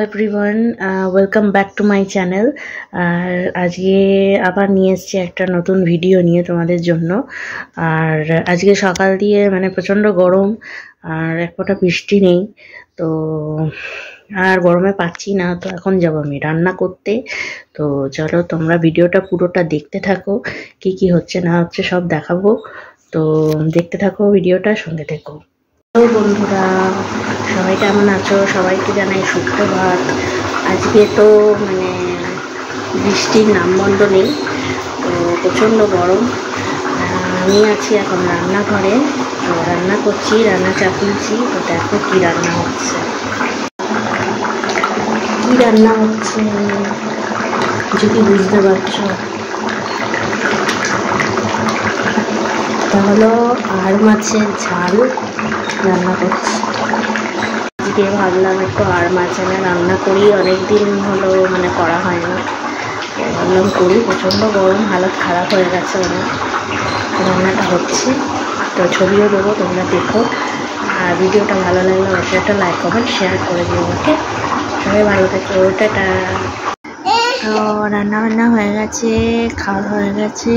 Everyone, welcome back to my channel. আর আজকে আবার নিয়ে এসেছি একটা নতুন ভিডিও নিয়ে তোমাদের জন্য। আর আজকে সকাল দিয়ে মানে প্রচণ্ড গরম আর এক ফোঁটা বৃষ্টি নেই, তো আর গরমে পাচ্ছি না। তো এখন যাবো আমি রান্না করতে। তো চলো তোমরা ভিডিওটা পুরোটা দেখতে থাকো, কি কি হচ্ছে না হচ্ছে সব দেখাবো। তো দেখতে থাকো ভিডিওটা, সঙ্গে থেকো। হ্যালো বন্ধুরা, সবাই কেমন আছো? সবাইকে জানাই সুপ্রভাত। আজকে তো মানে বৃষ্টির নামগন্ধ নেই, তো প্রচণ্ড গরম। আমি আছি এখন রান্নাঘরে, তো রান্না করছি, রান্না চাপিয়েছি। তো দেখো কি রান্না হচ্ছে, কি রান্না হচ্ছে যদি বুঝতে পারছো। তা হলো আর মাছের ঝাল রান্না করছি। আজকে ভাবলাম একটু আর মাছ এনে রান্না করি, অনেকদিন হলো মানে করা হয় না, ভাবলাম করি। প্রচণ্ড গরম, হালত খারাপ হয়ে গেছে অনেক। রান্নাটা হচ্ছে, তো ছবিও দেবো, তোমরা দেখো। আর ভিডিওটা ভালো লাগলে অবশ্যই একটা লাইক কমেন্ট শেয়ার করে দিও। ওকে, সবাই ভালো থেকো। টাটা। তো রান্না বান্না হয়ে গেছে, খাওয়া হয়ে গেছে,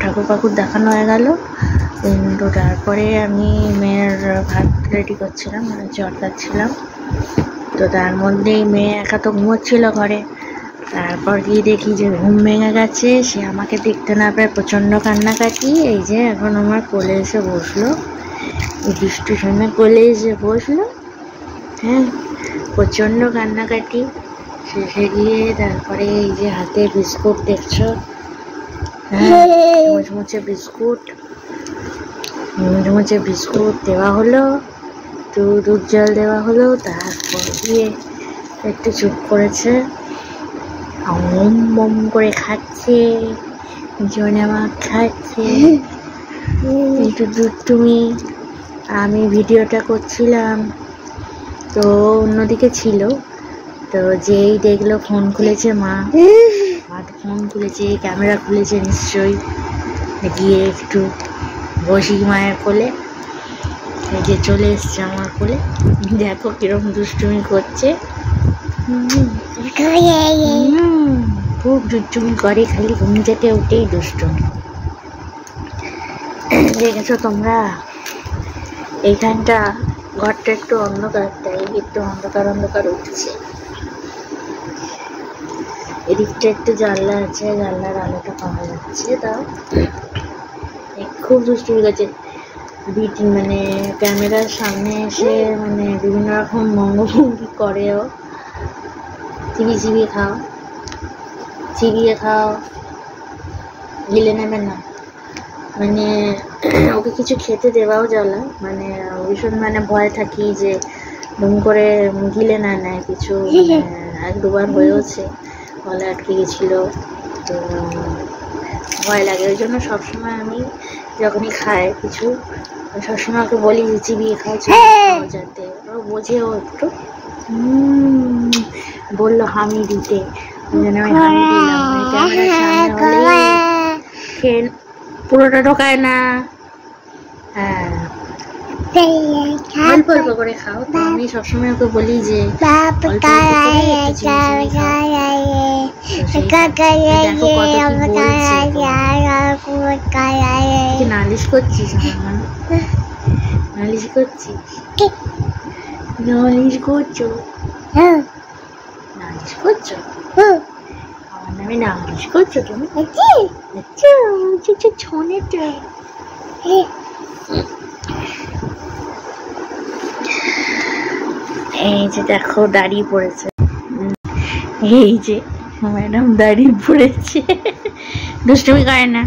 ঠাকুর পাকুর দেখানো হয়ে গেল। তো তারপরে আমি মেয়ের ভাত রেডি করছিলাম, মানে চটকাচ্ছিলাম। তো তার মধ্যেই মেয়ে একা তো ঘুমোচ্ছিল ঘরে। তারপর গিয়ে দেখি যে ঘুম ভেঙে গেছে, সে আমাকে দেখতে না পেয়ে প্রচণ্ড কান্নাকাটি। এই যে এখন আমার কোলে এসে বসলো, এই বৃষ্টির সময় কোলে এসে বসলো। হ্যাঁ, প্রচণ্ড কান্নাকাটি। শেষে গিয়ে তারপরে এই যে হাতে বিস্কুট দেখছো, হ্যাঁ মুচমুচে বিস্কুট, মুচমুচে বিস্কুট দেওয়া হলো, একটু দুধ জল দেওয়া হলো। তারপর দিয়ে একটু চুপ করেছে, বম করে খাচ্ছে, জনে মাছ খাচ্ছে, একটু দুধ। তুমি আমি ভিডিওটা করছিলাম, তো অন্যদিকে ছিল। তো যেই দেখলো ফোন খুলেছে মা ফোন খুলেছে, ক্যামেরা খুলেছে নিশ্চয়ই। গিয়ে একটু বসি মায়ের কোলে, এই যে চলে এসছে আমার কোলে। দেখো কিরম দুষ্টুমি করছে, খুব দুষ্টুমি করে, খালি ঘুম থেকে উঠেই দুষ্টুমি। দেখেছো তোমরা? এইখানটা ঘরটা একটু অন্ধকার, তাই একটু অন্ধকার অন্ধকার উঠছে। এদিকটা একটু জানলা আছে, জানলার আলোটা পাওয়া যাচ্ছে। তাও খুব দুষ্টুমি করছে, মানে ক্যামেরার সামনে এসে মানে বিভিন্ন রকম অঙ্গভঙ্গি করেও। চিবিয়ে খাও, চিবিয়ে খাও, গিলে নেবে না। মানে ওকে কিছু খেতে দেওয়াও জ্বালা, মানে ভীষণ মানে ভয় থাকি যে দুম করে গিলে না নেয় কিছু। এক দুবার হয়েওছে, গলা আটকে গেছিলো, তো ভয় লাগে। ওই জন্য সবসময় আমি যখনই খাই কিছু, সবসময় ওকে বলি যে চিবিয়ে খাও, যাতে ও বোঝেও একটু। বললো হামি দিতে, ওই জন্য আমি হামি দিলাম। ক্যামেরার সামনে হলে খেয়ে পুরোটা ঢোকায় না। হ্যাঁ, অল্প অল্প করে খাও। তো আমি সবসময় ওকে বলি যে নালিশ করছিস, নালিশ করছিস, নালিশ করছো, নালিশ করছো আমার নামে, নালিশ করছো তুমি? ছনেটা এই যে দেখো দাঁড়িয়ে পড়েছে, এই যে ম্যাডাম দাঁড়িয়ে পড়েছে, দুষ্টুমি করে না।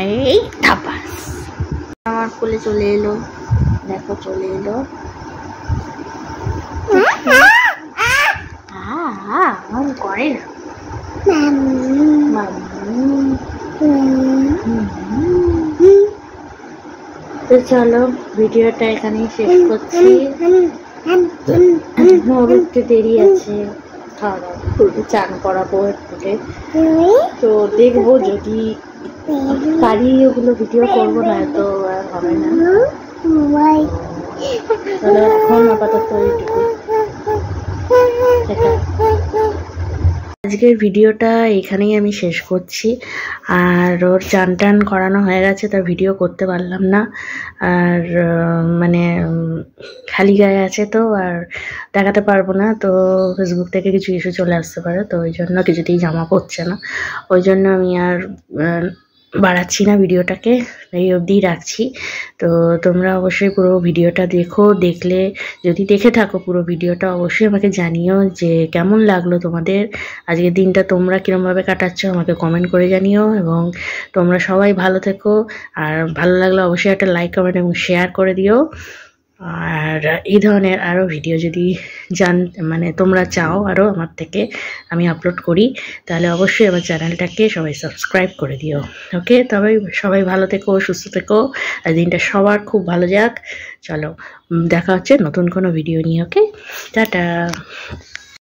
এই থাপাস আমার কোলে চলে এলো, দেখো চলে এলো। আমার করে না। তো চলো ভিডিওটা এখানেই শেষ করছি। একটু দেরি আছে, খাওয়া দাওয়া চান করাবো একটু। তো দেখবো যদি পারি ওগুলো ভিডিও করবো, না তো আর হবে না। তাহলে এখন আপাতত এইটুকু। আজকের ভিডিওটা এখানেই আমি শেষ করছি। আর ওর চান টান করানো হয়ে গেছে, তার ভিডিও করতে পারলাম না। আর মানে খালি গায়ে আছে তো আর দেখাতে পারবো না, তো ফেসবুক থেকে কিছু ইস্যু চলে আসতে পারে, তো ওই জন্য কিছুতেই জামা পড়ছে না। ওই জন্য আমি আর বাড়াচ্ছি না ভিডিওটাকে, এই অবধিই রাখছি। তো তোমরা অবশ্যই পুরো ভিডিওটা দেখো, দেখলে যদি দেখে থাকো পুরো ভিডিওটা অবশ্যই আমাকে জানিও যে কেমন লাগলো তোমাদের। আজকের দিনটা তোমরা কীরমভাবে কাটাচ্ছ আমাকে কমেন্ট করে জানিও, এবং তোমরা সবাই ভালো থেকো। আর ভালো লাগলে অবশ্যই একটা লাইক, কমেন্ট এবং শেয়ার করে দিও। আর এই ধরনের আরও ভিডিও যদি মানে তোমরা চাও আরও আমার থেকে আমি আপলোড করি, তাহলে অবশ্যই আমার চ্যানেলটাকে সবাই সাবস্ক্রাইব করে দিও। ওকে, তবে সবাই ভালো থেকো, সুস্থ থেকো, আর দিনটা সবার খুব ভালো যাক। চলো দেখা হচ্ছে নতুন কোনো ভিডিও নিয়ে। ওকে, টাটা।